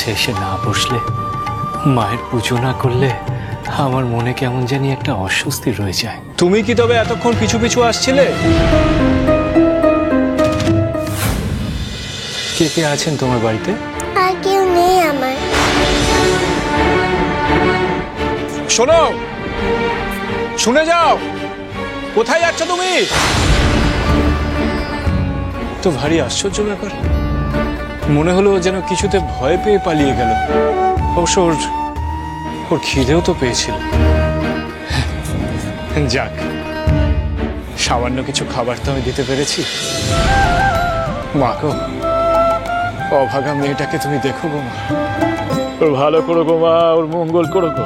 কাছে এসে না বসলে, মায়ের পুজো না করলে আমার মনে কেমন জানি একটা অস্বস্তি রয়ে যায়। তুমি কি তবে এতক্ষণ পিছু পিছু আসছিলে? কে কে আছেন তোমার বাড়িতে? আর কেউ নেই আমার। শোনো, শুনে যাও, কোথায় যাচ্ছ তুমি? তো ভারী আশ্চর্য ব্যাপার, মনে হলো যেন কিছুতে ভয় পেয়ে পালিয়ে গেল। অবশ্য ওর খিদেও তো পেয়েছিল। যাক, সামান্য কিছু খাবার তো আমি দিতে পেরেছি। মাকে, অভাগা মেয়েটাকে তুমি দেখো গো মা, ওর ভালো করো গো মা, ওর মঙ্গল করো গো।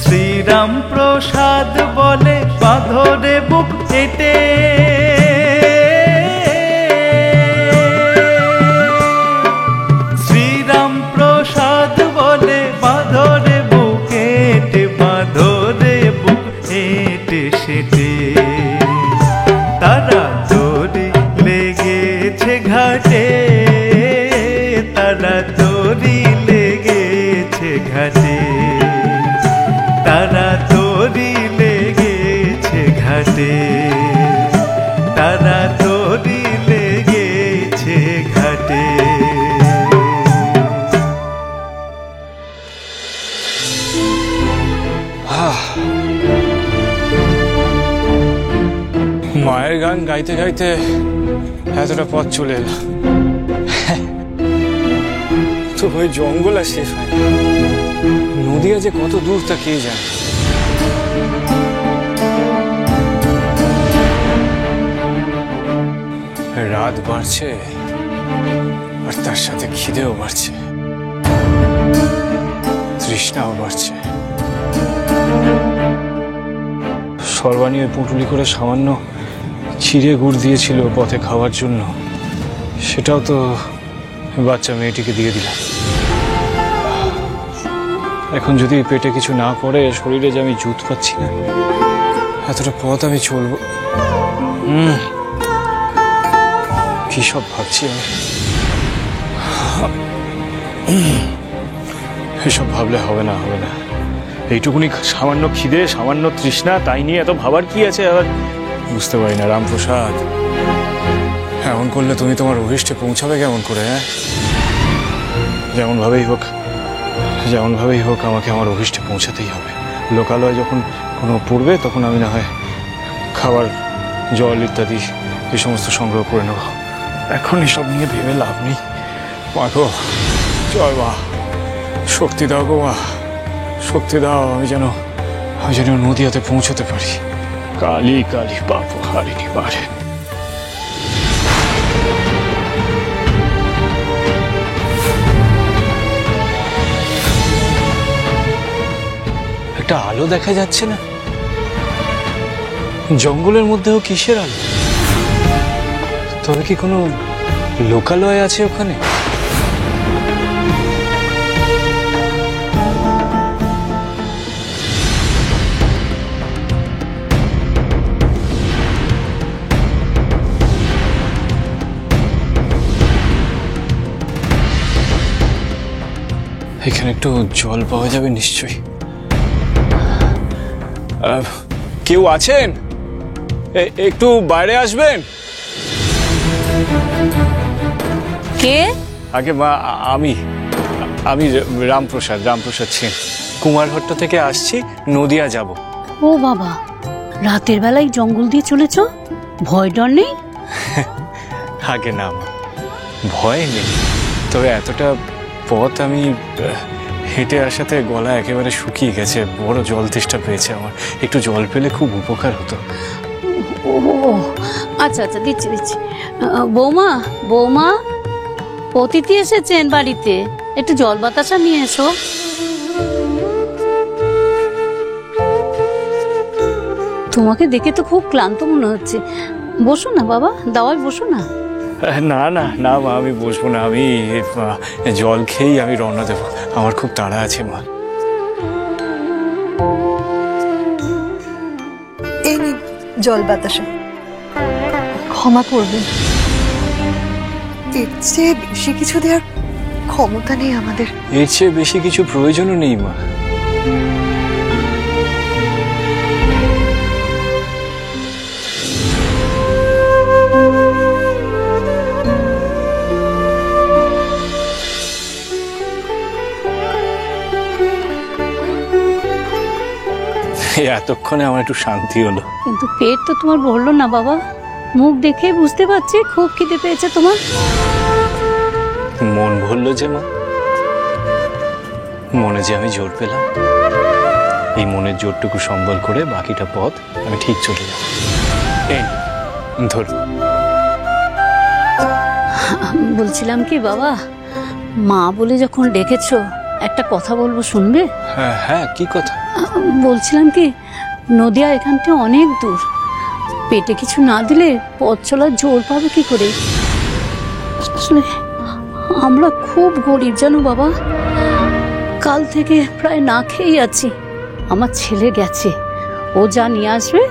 শ্রীরাম প্রসাদ বলে বাঁধরে বুক কেটে, শ্রীরাম প্রসাদ বলে বাঁধরে বুক কেটে, বাঁধরে বুক হেঁটে সেটে তারা তোরে লেগেছে ঘাটে, তারা তোরি লেগেছে ঘাটে, তারা তোরি লেগেছে ঘাটে, তারা তোরি লেগেছে ঘাটে। মায়ের গান গাইতে গাইতে এতটা পথ চলে এলাম, তো ওই জঙ্গল আর শেষ হয়। নদী যে কত দূর তা কে জানে। রাত বাড়ছে আর তার সাথে খিদেও বাড়ছে, তৃষ্ণাও বাড়ছে। সর্বাণী পুঁটুলি করে সামান্য চিড়ে গুড় দিয়েছিল পথে খাওয়ার জন্য, সেটাও তো বাচ্চা মেয়েটিকে দিয়ে দিলাম। এখন যদি পেটে কিছু না পড়ে, শরীরে যে আমি জুত পাচ্ছি না, এতটা পথ আমি চলবো। কি সব ভাবছি আমি, এসব ভাবলে হবে না, হবে না। এইটুকুনি সামান্য খিদে, সামান্য তৃষ্ণা, তাই নিয়ে এত ভাবার কি আছে? আবার বুঝতে পারি না রামপ্রসাদ, এমন করলে তুমি তোমার অভিষ্টে পৌঁছাবে কেমন করে? হ্যাঁ, যেমনভাবেই হোক আমাকে আমার অভিষ্টে পৌঁছাতেই হবে। লোকালয় যখন কোনো পড়বে, তখন আমি না হয় খাবার, জল ইত্যাদি এই সমস্ত সংগ্রহ করে নেব। এখন এসব নিয়ে ভেবে লাভ নেই। মা গো, জয় মা, শক্তি দাও গো মা, শক্তি দাও, আমি যেন নদীয়াতে পৌঁছতে পারি। কালী কালী পাপ হারিনি বারে। একটা আলো দেখা যাচ্ছে না? জঙ্গলের মধ্যেও কিসের আলো? তবে কি কোনো লোকালয় আছে ওখানে? এখানে একটু জল পাওয়া যাবে নিশ্চয়ই। কেউ আছেন? একটু বাইরে আসবেন। কে? আগে মা, আমি রামপ্রসাদ সেন, কুমারহট্ট থেকে আসছি, নদিয়া যাব। ও বাবা, রাতের বেলায় জঙ্গল দিয়ে চলেছ? ভয় ডর নেই? আগে না মা, ভয় নেই, তবে এতটা পথ আমি হেঁটে আসাতে গলা একেবারে শুকিয়ে গেছে, বড় জল তেষ্টা পেয়েছে আমার। একটু জল পেলে খুব উপকার হতো। ও আচ্ছা আচ্ছা, দিচ্ছি। বৌমা, অতিথি এসেছেন বাড়িতে, একটু জল বাতাসা নিয়ে এসো। তোমাকে দেখে তো খুব ক্লান্ত মনে হচ্ছে, বসো না বাবা, দাওয়ায় বসো না। না না না মা, আমি বসবো না, আমি জল খেয়েই আমি রওনা দেবো, আমার খুব তাড়া আছে মা। জল বাতাসে ক্ষমা করবেন, এর চেয়ে বেশি কিছু দেওয়ার ক্ষমতা নেই আমাদের। এর চেয়ে বেশি কিছু প্রয়োজনও নেই মা। এতক্ষণে আমার একটু শান্তি হলো। কিন্তু পেট তো তোমার ভরলো না বাবা, মুখ দেখে বুঝতে পারছি খুব খিদে পেয়েছে তোমার। মন ভরলো যে মা, মনে যে আমি জোর পেলাম, এই মনের জোরটুকু সম্বল করে বাকিটা পথ আমি ঠিক চলে যাব। এই ধর। বলছিলাম কি বাবা, মা বলে যখন ডেকেছো একটা কথা বলবো, শুনবে? হ্যাঁ হ্যাঁ, কি কথা? বলছিলাম কি, নদিয়া এখান থেকে অনেক দূর, পেটে কিছু না দিলে পথ চলার জোর পাবে কি করে? আসলে আমরা খুব গরিব জানো বাবা, কাল থেকে প্রায় না খেয়েই আছি। আমার ছেলে গেছে, ও যা নিয়ে আসবে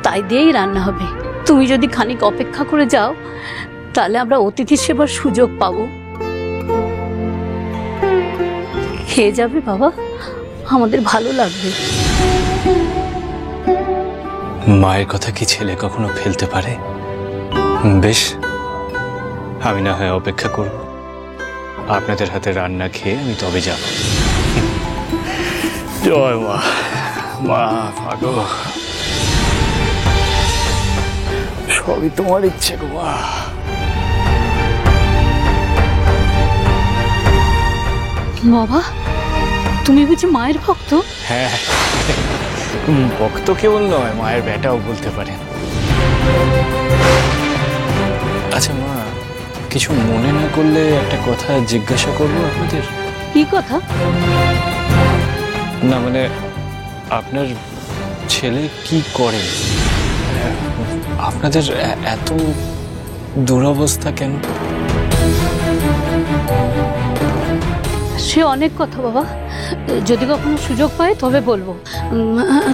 তাই দিয়েই রান্না হবে। তুমি যদি খানিক অপেক্ষা করে যাও তাহলে আমরা অতিথি সেবার সুযোগ পাবো। খেয়ে যাবে বাবা, আমাদের ভালো লাগবে। মায়ের কথা কি ছেলে কখনো ফেলতে পারে? বেশ, আমি না হয় অপেক্ষা করব, আপনাদের হাতে রান্না খেয়ে আমি তবে যাব। জয় মা। মা ভাগো, সবই তোমার ইচ্ছে গো মা। বাবা, তুমি বুঝি মায়ের ভক্ত? হ্যাঁ, ভক্ত কেবল নয়, মায়ের বেটাও বলতে পারেন। আচ্ছা মা, কিছু মনে না করলে একটা কথা জিজ্ঞাসা করবো আপনাদের? কি কথা? না মানে, আপনার ছেলে কি করেন? আপনাদের এত দুরবস্থা কেন? সে অনেক কথা বাবা, যদি কখনো সুযোগ পায় তবে বলবো।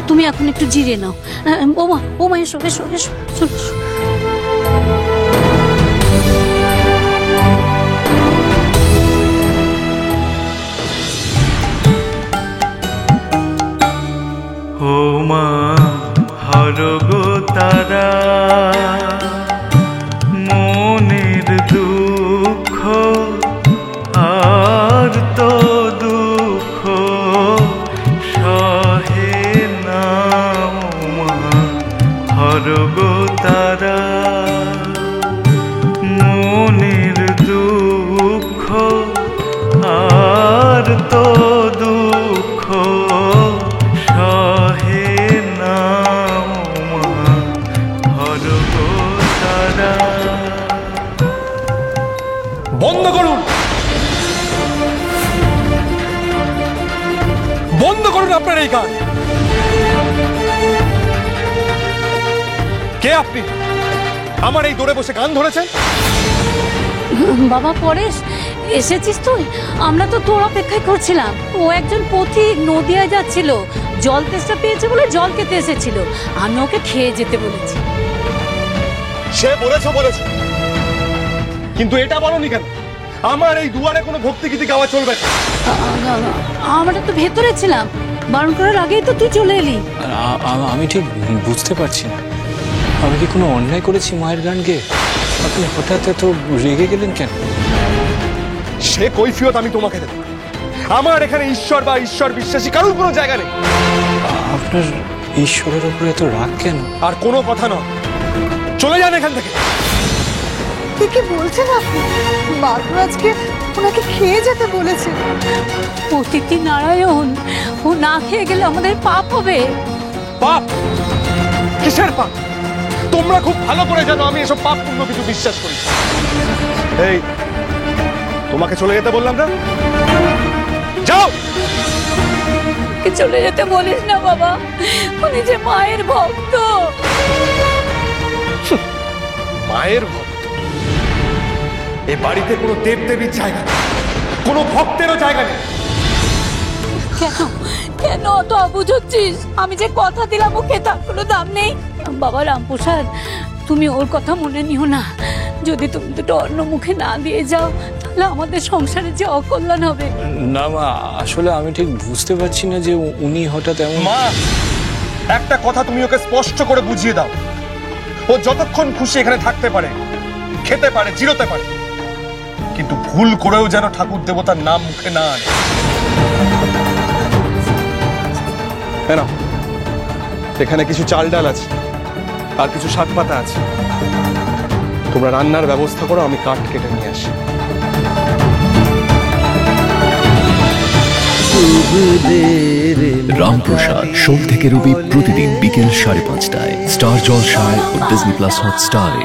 তুমি এখন একটু জিরে নাও। ওমা এসো এসো এসো, চলো এসো। ও মা হরগো তারা, মনের দুঃখ আর তো দুঃখ সহে না। ও মা হরগো তারা, মনের দুঃখ আর তো দুঃখ সহে না। ও মা হরগো তারা। বন্ধ করুন, বন্ধ করুন আপনার এই গান। কে আপনি? আমার এই দৌড়ে বসে গান ধরেছেন? বাবা পরেশ, এসেছিস তুই? আমরা তো তোর অপেক্ষায় করছিলাম। ও একজন পথিক নদিয়ায় যাচ্ছিল, জল তেষ্টা পেয়েছে বলে জল খেতে এসেছিল, আমি ওকে খেয়ে যেতে বলেছি। সে বলেছো, কিন্তু এটা বলনি কেন? আমার এই দুয়ারে কোনো ভক্তিগীতি গাওয়া চলবে না। আমরা তো ভেতরে ছিলাম, বারণ করার আগেই তো তুই চলে এলি। আমি ঠিক বুঝতে পারছি না, আমি কি কোনো অন্যায় করেছি মায়ের গান গেয়ে? আপনি হঠাৎ এত রেগে গেলেন কেন? সে কৈফিয়ত আমি তোমাকে দেব। আমার এখানে ঈশ্বর বা ঈশ্বর বিশ্বাসী কারোর কোনো জায়গা নেই। আপনার ঈশ্বরের উপরে এত রাগ কেন? আর কোনো কথা নয়, চলে যান এখান থেকে। কি বলছেন আপনি? মা তো আজকে ওনাকে খেয়ে যেতে বলেছে। অতিথি নারায়ণ, ও না খেয়ে গেলে আমাদের পাপ হবে। পাপ? কিসের পাপ? তোমরা খুব ভালো করে জানো আমি এসব পাপ পুণ্য কিছু বিশ্বাস করি। এই, তোমাকে চলে যেতে বললাম না? যাও। চলে যেতে বলিস না বাবা, উনি যে মায়ের ভক্ত। মায়ের ভক্ত? এ বাড়িতে কোনো দেবদেবীর জায়গা নেই, কোনো ভক্তেরও জায়গা নেই। কেন কেন অত অবুঝ হচ্ছিস? আমি যে কথা দিলাম ওকে, তার কোনো দাম নেই। বাবা রামপ্রসাদ, তুমি ওর কথা মনে নিও না। যদি তুমি দুটো অন্য মুখে না দিয়ে যাও তাহলে আমাদের সংসারে যে অকল্যাণ হবে। না মা, আসলে আমি ঠিক বুঝতে পারছি না যে উনি হঠাৎ এমন। মা, একটা কথা তুমি ওকে স্পষ্ট করে বুঝিয়ে দাও, ও যতক্ষণ খুশি এখানে থাকতে পারে, খেতে পারে, জিরোতে পারে, কিন্তু ভুল করেও যেন ঠাকুর দেবতার নাম মুখে না আনে। না, এখানে কিছু চাল ডাল আছে আর কিছু শাক পাতা আছে, তোমরা রান্নার ব্যবস্থা করো, আমি কাঠ কেটে নিয়ে আসি। রামপ্রসাদ সোম থেকে রবি প্রতিদিন বিকেল 5:30টায় স্টার জলসায় ও ডিজনি প্লাস হটস্টারে।